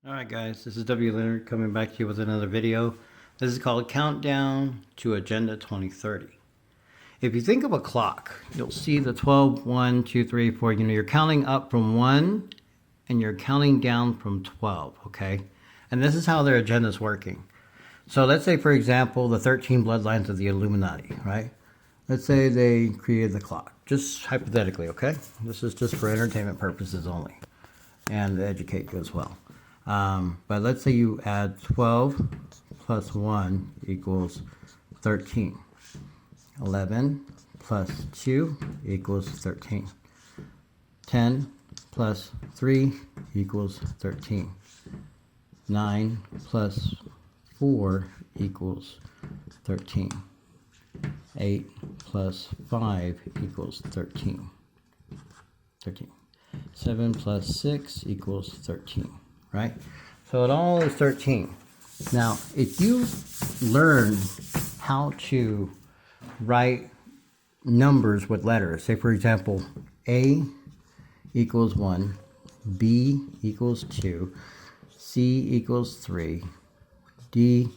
Alright guys, this is W. Leonard coming back to you with another video. This is called Countdown to Agenda 2030. If you think of a clock, you'll see the 12, 1, 2, 3, 4, you're counting up from 1 and you're counting down from 12, okay? And this is how their agenda is working. So let's say, for example, the 13 bloodlines of the Illuminati, right? Let's say they created the clock, just hypothetically, okay? This is just for entertainment purposes only and to educate you as well. But let's say you add 12 plus 1 equals 13. 11 plus 2 equals 13. 10 plus 3 equals 13. 9 plus 4 equals 13. 8 plus 5 equals 13. 13. 7 plus 6 equals 13. Right? So it all is 13. Now, if you learn how to write numbers with letters, say for example, A equals 1, B equals 2, C equals 3, D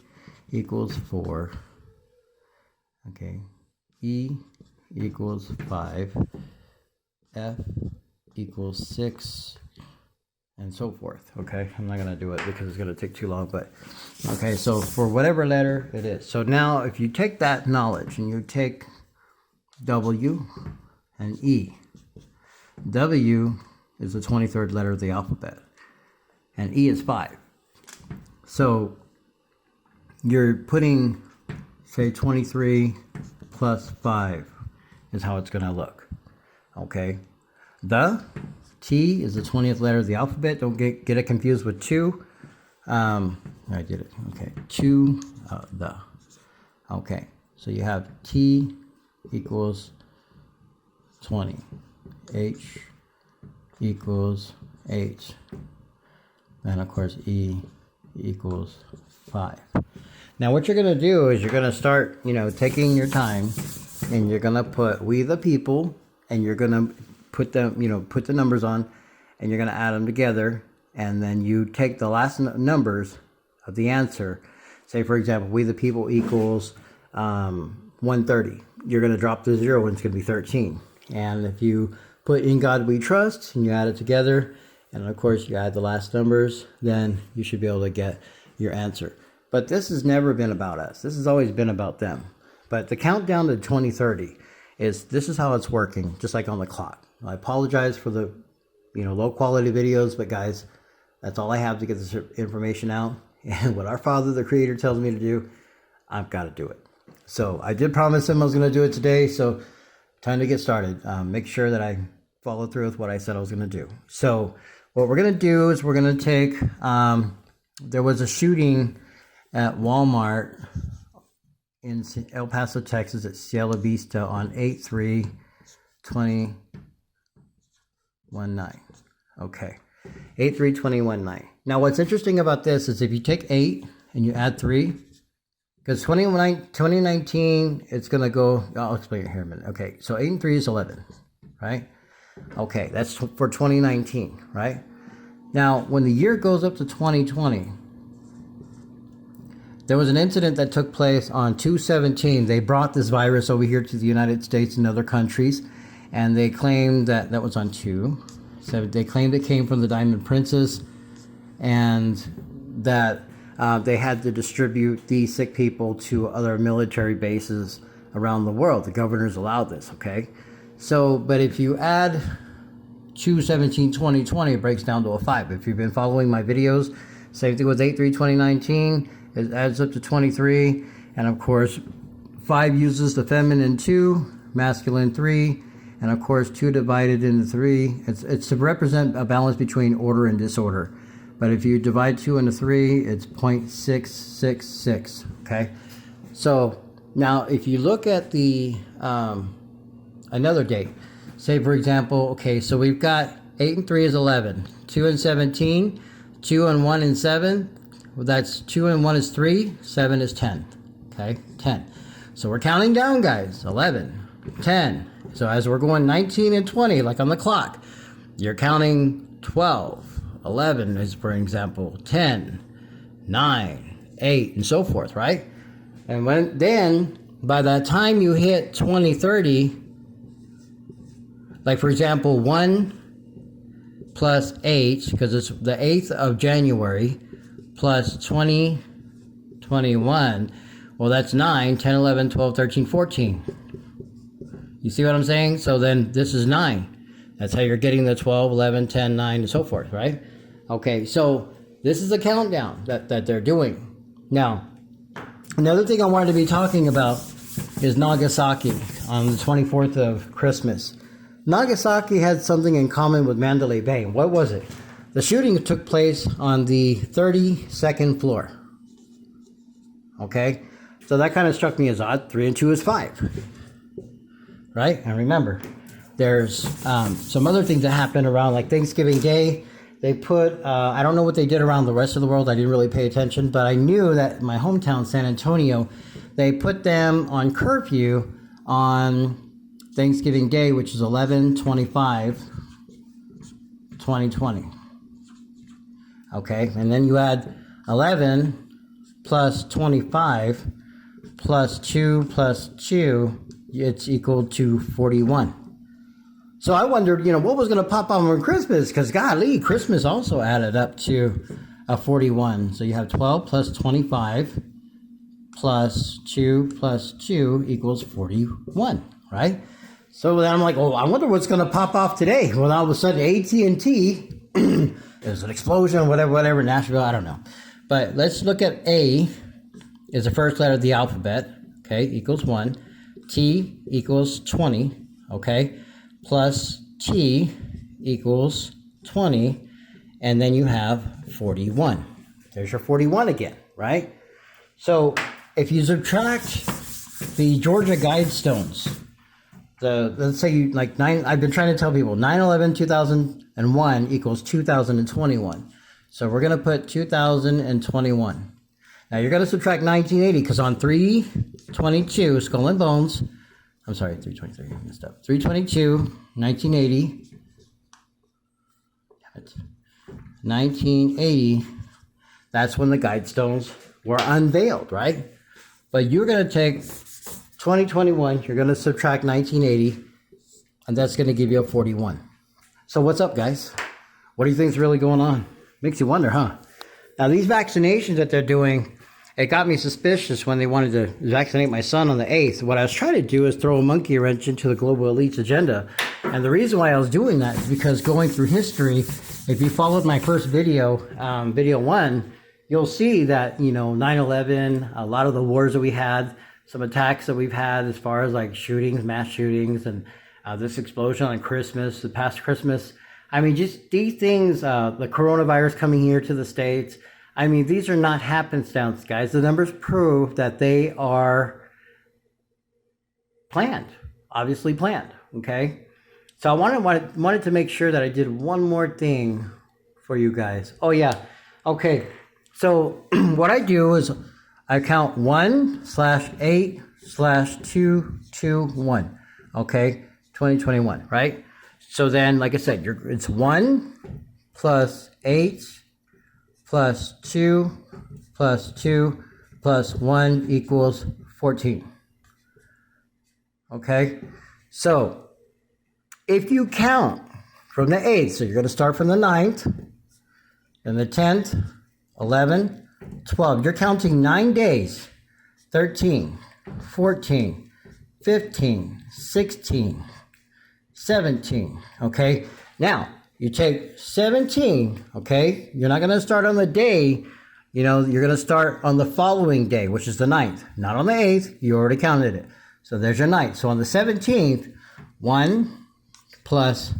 equals 4, okay, E equals 5, F equals 6, and so forth. Okay, I'm not gonna do it because it's gonna take too long, but okay, so for whatever letter it is. So now if you take that knowledge and you take W and E, W is the 23rd letter of the alphabet and E is 5. So you're putting, say, 23 plus 5 is how it's gonna look. Okay, the T is the 20th letter of the alphabet. Don't get it confused with 2. I did it. Okay. 2, the. Okay. So you have T equals 20. H equals 8. And of course E equals 5. Now what you're going to do is you're going to start, taking your time and you're going to put we the people and you're going to put them, put the numbers on, and you're going to add them together, and then you take the last numbers of the answer. Say, for example, we the people equals 130. You're going to drop the 0 and it's going to be 13. And if you put in God we trust and you add it together, and of course you add the last numbers, then you should be able to get your answer. But this has never been about us. This has always been about them. But the countdown to 2030 this is how it's working, just like on the clock. I apologize for the low quality videos, but guys, that's all I have to get this information out. And what our Father, the Creator, tells me to do, I've got to do it. So I did promise him I was going to do it today, so time to get started. Make sure that I follow through with what I said I was going to do. So what we're going to do is we're going to take, there was a shooting at Walmart in El Paso, Texas at Cielo Vista on 8/3/2019. Okay, 8/3/2019. Now what's interesting about this is if you take 8 and you add 3, because 2019, it's going to go, I'll explain it here in a minute. Okay, so 8 and 3 is 11, right? Okay, that's for 2019, right? Now, when the year goes up to 2020, there was an incident that took place on 2/17. They brought this virus over here to the United States and other countries, and they claimed that was on 2. So they claimed it came from the Diamond Princess, and that they had to distribute these sick people to other military bases around the world. The governors allowed this, okay? So, but if you add 2/17/2020, it breaks down to a 5. If you've been following my videos, same thing with 8/3/2019. It adds up to 23, and of course 5 uses the feminine 2, masculine 3, and of course 2 divided into 3. It's to represent a balance between order and disorder. But if you divide 2 into 3, it's 0.666. Okay, so now if you look at the another date, say for example, okay, so we've got 8 and 3 is 11, 2 and 17, 2 and 1 and 7. Well, that's 2 and 1 is 3, 7 is 10. Okay, 10. So we're counting down, guys. 11, 10. So as we're going 19 and 20, like on the clock, you're counting 12, 11 is, for example, 10, 9, 8, and so forth, right? And then by the time you hit 2030, like for example, 1 plus 8, because it's the 8th of January, plus 2021, well, that's 9, 10, 11, 12, 13, 14. You see what I'm saying? So then this is 9. That's how you're getting the 12, 11, 10, 9, and so forth, right? Okay, so this is a countdown that they're doing. Now, another thing I wanted to be talking about is Nagasaki on the 24th of Christmas. Nagasaki had something in common with Mandalay Bay. What was it? The shooting took place on the 32nd floor. Okay? So that kind of struck me as odd. 3 and 2 is 5. Right? And remember, there's some other things that happened around like Thanksgiving Day. They put, I don't know what they did around the rest of the world. I didn't really pay attention. But I knew that my hometown, San Antonio, they put them on curfew on Thanksgiving Day, which is 11/25/2020. Okay, and then you add 11 plus 25 plus 2 plus 2, it's equal to 41. So I wondered, what was going to pop up on Christmas? Because golly, Christmas also added up to a 41. So you have 12 plus 25 plus 2 plus 2 equals 41, right? So then I'm like, I wonder what's going to pop off today. Well, all of a sudden, AT&T, there's an explosion, whatever, Nashville, I don't know. But let's look at A is the first letter of the alphabet, okay, equals 1. T equals 20, okay, plus T equals 20, and then you have 41. There's your 41 again, right? So if you subtract the Georgia Guidestones, let's say you like 9, I've been trying to tell people 9/11/2001 equals 2021. So we're going to put 2021. Now you're going to subtract 1980 because on 3/22, Skull and Bones, I'm sorry, 3/23, I messed up. 3/22, 1980. Damn it. 1980, that's when the Guidestones were unveiled, right? But you're going to take 2021, you're going to subtract 1980, and that's going to give you a 41. So what's up, guys? What do you think is really going on? Makes you wonder, huh? Now, these vaccinations that they're doing, it got me suspicious when they wanted to vaccinate my son on the 8th. What I was trying to do is throw a monkey wrench into the global elite's agenda. And the reason why I was doing that is because going through history, if you followed my first video, video 1, you'll see that, 9/11, a lot of the wars that we had, some attacks that we've had as far as like shootings, mass shootings, and this explosion on Christmas, the past Christmas. I mean, just these things, the coronavirus coming here to the States. I mean, these are not happenstance, guys. The numbers prove that they are planned, obviously planned, okay? So I wanted to make sure that I did one more thing for you guys. Oh, yeah. Okay. So what I do is I count 1/8/221. Okay, 2021, right? So then, like I said, it's 1 plus 8 plus 2 plus 2 plus 1 equals 14. Okay, so if you count from the 8th, so you're going to start from the 9th, and the 10th, 11, 12. You're counting 9 days. 13, 14, 15, 16, 17. Okay. Now, you take 17. Okay. You're not going to start on the day. You're going to start on the following day, which is the 9th. Not on the 8th. You already counted it. So there's your 9th. So on the 17th, 1 plus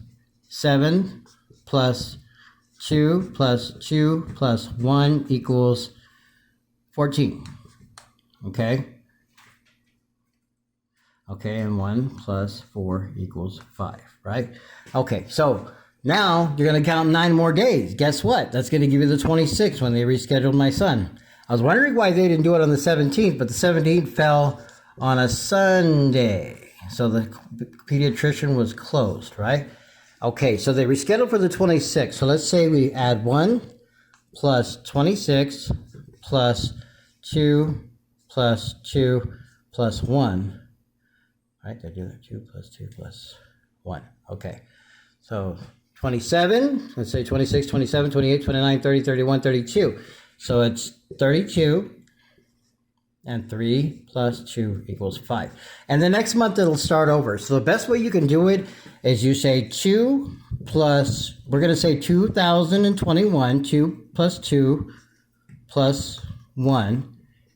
7 plus 2 plus 2 plus 1 equals 14. Okay? Okay, and 1 plus 4 equals 5, right? Okay, so now you're going to count 9 more days. Guess what? That's going to give you the 26th when they rescheduled my son. I was wondering why they didn't do it on the 17th, but the 17th fell on a Sunday. So the pediatrician was closed, right? Okay, so they rescheduled for the 26th. So let's say we add 1 plus 26 plus 2 plus 2 plus 1. Right, did I do that? 2 plus 2 plus 1. Okay, so 27, let's say 26, 27, 28, 29, 30, 31, 32. So it's 32 and 3 plus 2 equals 5. And the next month it'll start over. So the best way you can do it is you say 2 plus, we're going to say 2021, 2 plus 2 plus 1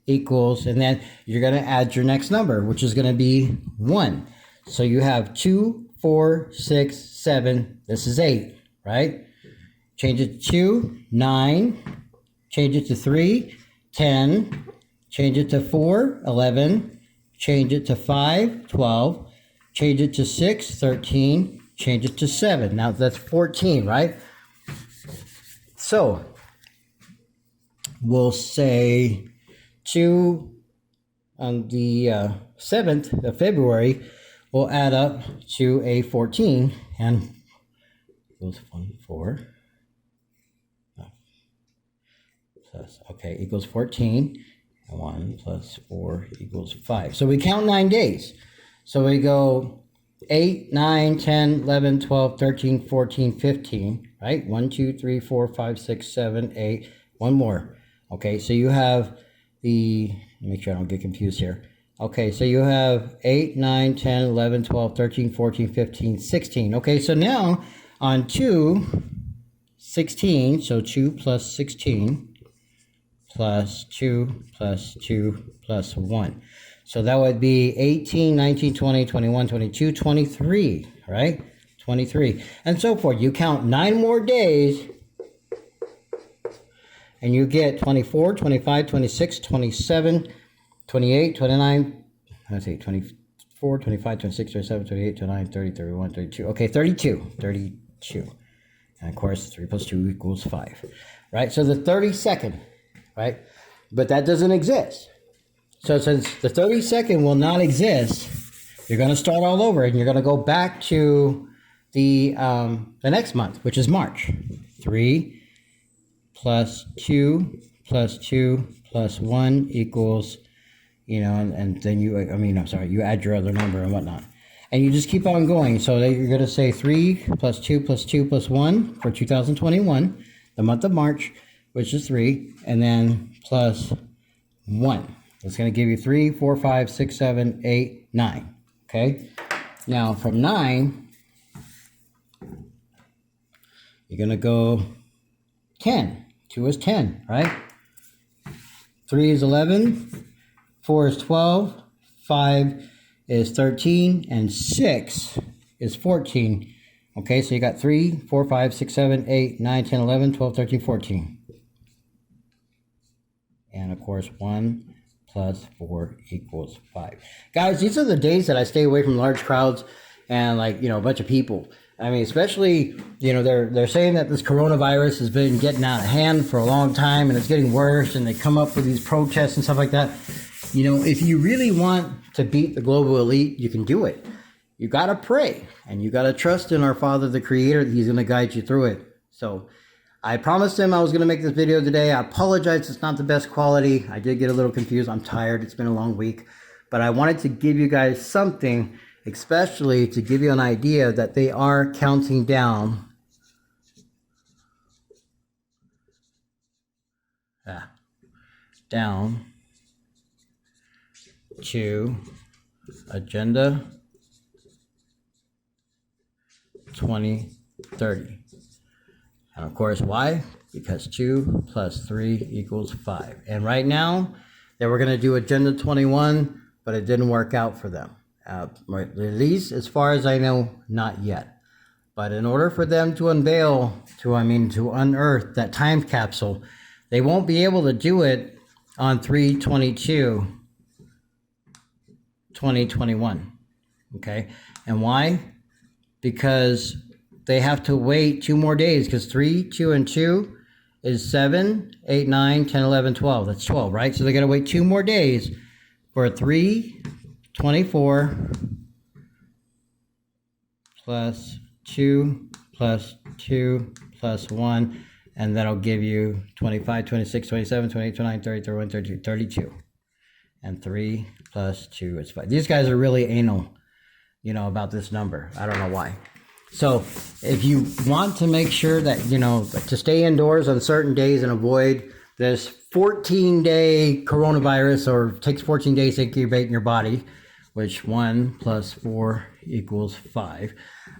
equals, and then you're going to add your next number, which is going to be 1. So you have 2, 4, 6, 7, this is 8, right? Change it to 2, 9, change it to 3, 10, change it to 4, 11, change it to 5, 12, change it to 6, 13, change it to 7. Now that's 14, right? So we'll say 2 on the 7th of February will add up to a 14, and equals 1, 4. Plus, okay, equals 14. 1 plus 4 equals 5. So we count 9 days. So we go 8, 9, 10, 11, 12, 13, 14, 15, right? 1, 2, 3, 4, 5, 6, 7, 8. One more. Okay, so you have the, make sure I don't get confused here. Okay, so you have 8, 9, 10, 11, 12, 13, 14, 15, 16. Okay, so now on 2, 16, so 2 plus 16 plus 2 plus 2 plus 1. So that would be 18, 19, 20, 21, 22, 23, right? 23, and so forth. You count 9 more days, and you get 24, 25, 26, 27, 28, 29, let's see, 24, 25, 26, 27, 28, 29, 30, 31, 32. Okay, 32. And of course, 3 plus 2 equals 5, right? So the 32nd, right? But that doesn't exist. So since the 32nd will not exist, you're going to start all over, and you're going to go back to the next month, which is March. 3 plus 2 plus 2 plus 1 equals, and then you add your other number and whatnot. And you just keep on going. So you're going to say 3 plus 2 plus 2 plus 1 for 2021, the month of March, which is 3, and then plus 1. It's going to give you 3, 4, 5, 6, 7, 8, 9. Okay? Now, from 9, you're going to go 10. 2 is 10, right? 3 is 11. 4 is 12. 5 is 13. And 6 is 14. Okay, so you got 3, 4, 5, 6, 7, 8, 9, 10, 11, 12, 13, 14. And of course, 1 plus 4 equals 5. Guys, these are the days that I stay away from large crowds and a bunch of people. I mean, especially, they're saying that this coronavirus has been getting out of hand for a long time and it's getting worse, and they come up with these protests and stuff like that. If you really want to beat the global elite, you can do it. You got to pray, and you got to trust in our Father, the Creator, that He's going to guide you through it. So I promised him I was going to make this video today. I apologize, it's not the best quality. I did get a little confused. I'm tired. It's been a long week. But I wanted to give you guys something, especially to give you an idea that they are counting down. Down to Agenda 2030. And of course, why? Because 2 plus 3 equals 5. And right now, they were going to do Agenda 21, but it didn't work out for them. At least, as far as I know, not yet. But in order for them to unearth that time capsule, they won't be able to do it on 3/22/2021. Okay? And why? Because they have to wait 2 more days, because 3, 2, and 2 is 7, 8, 9, 10, 11, 12. That's 12, right? So they got to wait 2 more days for 3/24 plus 2 plus 2 plus 1, and that'll give you 25, 26, 27, 28, 29, 30, 31, 32, 32. And 3 plus 2 is 5. These guys are really anal, you know, about this number. I don't know why. So if you want to make sure that, you know, to stay indoors on certain days and avoid this 14-day coronavirus, or it takes 14 days to incubate in your body, which 1 plus 4 equals 5.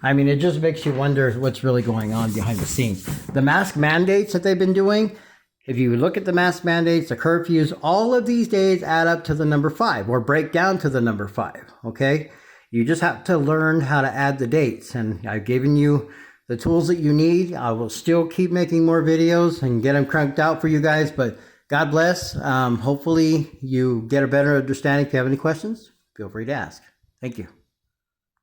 I mean, it just makes you wonder what's really going on behind the scenes. The mask mandates that they've been doing, if you look at the mask mandates, the curfews, all of these days add up to the number 5 or break down to the number 5, okay? You just have to learn how to add the dates, and I've given you the tools that you need. I will still keep making more videos and get them cranked out for you guys, but God bless. Hopefully you get a better understanding. If you have any questions, feel free to ask. Thank you.